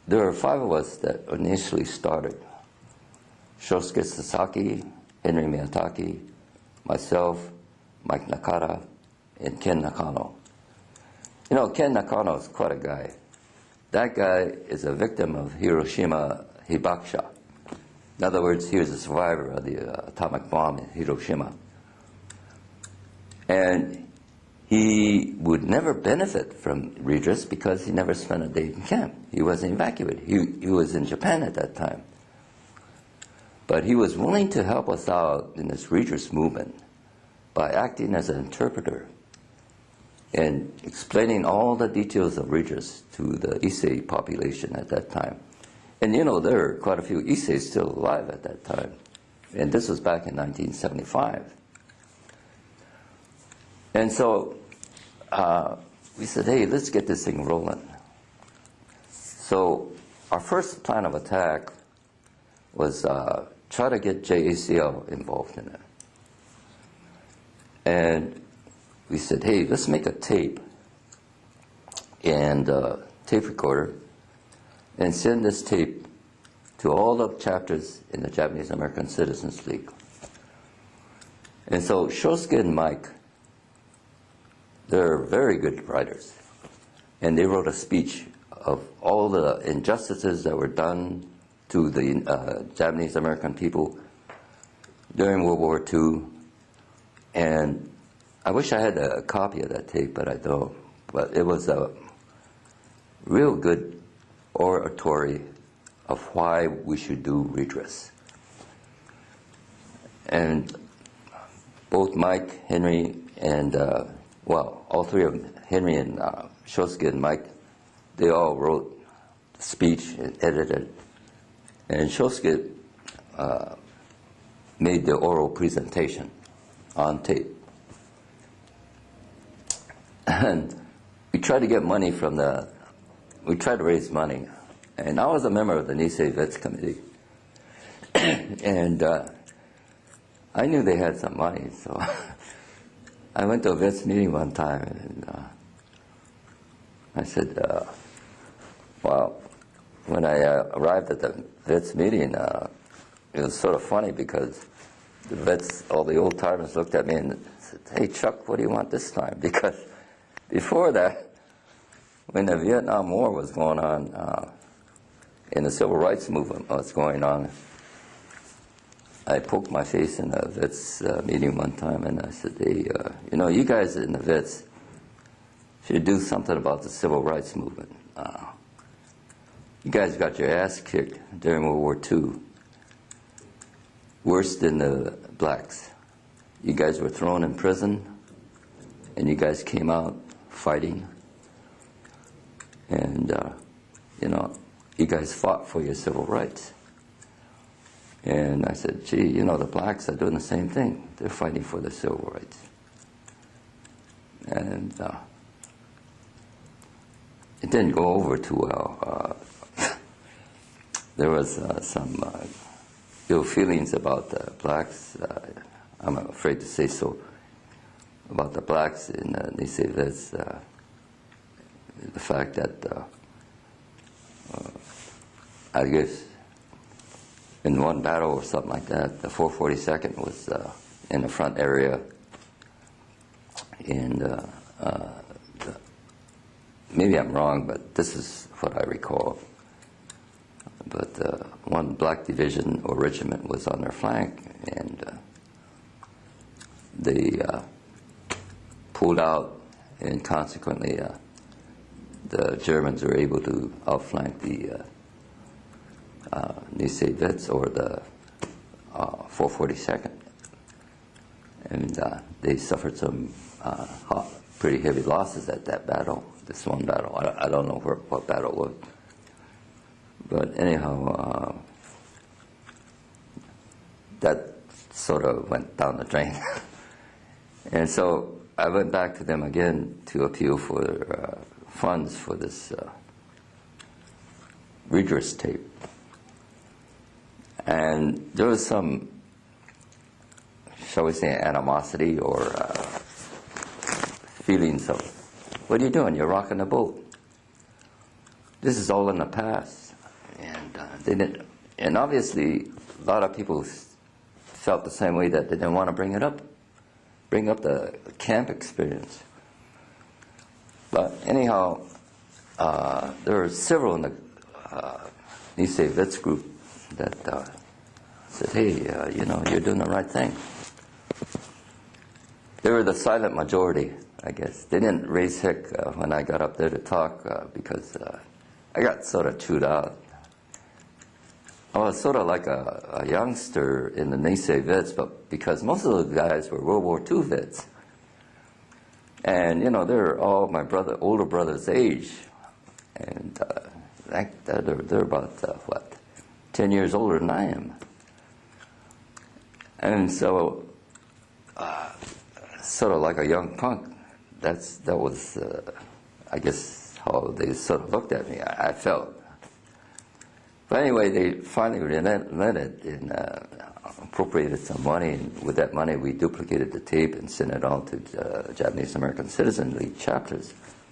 there were 5 of us that initially started. Shosuke Sasaki, Henry Miyataki, myself, Mike Nakata, and Ken Nakano. You know, Ken Nakano is quite a guy. That guy is a victim of Hiroshima Hibakusha. In other words, he was a survivor of the atomic bomb in Hiroshima. And he would never benefit from redress because he never spent a day in camp. He wasn't evacuated. He was in Japan at that time. But he was willing to help us out in this redress movement by acting as an interpreter and explaining all the details of redress to the Issei population at that time. And you know, there were quite a few Issei still alive at that time. And this was back in 1975. And so we said, hey, let's get this thing rolling. So our first plan of attack was try to get JACL involved in it. And we said, hey, let's make a tape and tape recorder and send this tape to all the chapters in the Japanese American Citizens League. And so Shosuke and Mike, they're very good writers. And they wrote a speech of all the injustices that were done to the Japanese American people during World War II. And I wish I had a copy of that tape, but I don't. But it was a real good oratory of why we should do redress. And both Mike, Henry, and, well, all 3 of them, Henry and Shosuke and Mike, they all wrote the speech and edited. And Shosuke made the oral presentation on tape. And we tried to get money from we tried to raise money. And I was a member of the Nissei Vets Committee. And I knew they had some money, so I went to a Vets meeting one time, and I said, well, when I arrived at the Vets meeting, it was sort of funny because the Vets, all the old timers looked at me and said, hey, Chuck, what do you want this time? Because before that, when the Vietnam War was going on and the Civil Rights Movement was going on, I poked my face in a Vets meeting one time and I said, hey, you know, you guys in the Vets should do something about the Civil Rights Movement. You guys got your ass kicked during World War II, worse than the blacks. You guys were thrown in prison, and you guys came out fighting. And, you know, you guys fought for your civil rights. And I said, gee, you know, the blacks are doing the same thing. They're fighting for their civil rights. And it didn't go over too well. There was some ill feelings about the blacks, I'm afraid to say so, about the blacks in Nissei Vets. The fact that, I guess, in one battle or something like that, the 442nd was in the front area, and maybe I'm wrong, but this is what I recall. But one black division or regiment was on their flank, and they pulled out, and consequently the Germans were able to outflank the Nissei Vets, or the 442nd. And they suffered some pretty heavy losses at that battle, this one battle. I don't know what battle it was. But anyhow, that sort of went down the drain. And so I went back to them again to appeal for funds for this Redress tape. And there was some, shall we say, animosity or feelings of, what are you doing? You're rocking the boat. This is all in the past. and they didn't. And obviously, a lot of people felt the same way, that they didn't want to bring up the camp experience. But anyhow, there were several in the Nissei Vets group that said, "Hey, you're doing the right thing." They were the silent majority, I guess. They didn't raise heck when I got up there to talk because I got sort of chewed out. I was sort of like a youngster in the Nissei Vets, but because most of those guys were World War II vets. And, they're all my older brother's age. And they're about, 10 years older than I am. And so, sort of like a young punk, that was, I guess, how they sort of looked at me, I felt. But anyway, they finally relented and appropriated some money, and with that money we duplicated the tape and sent it all to Japanese American Citizen League chapters.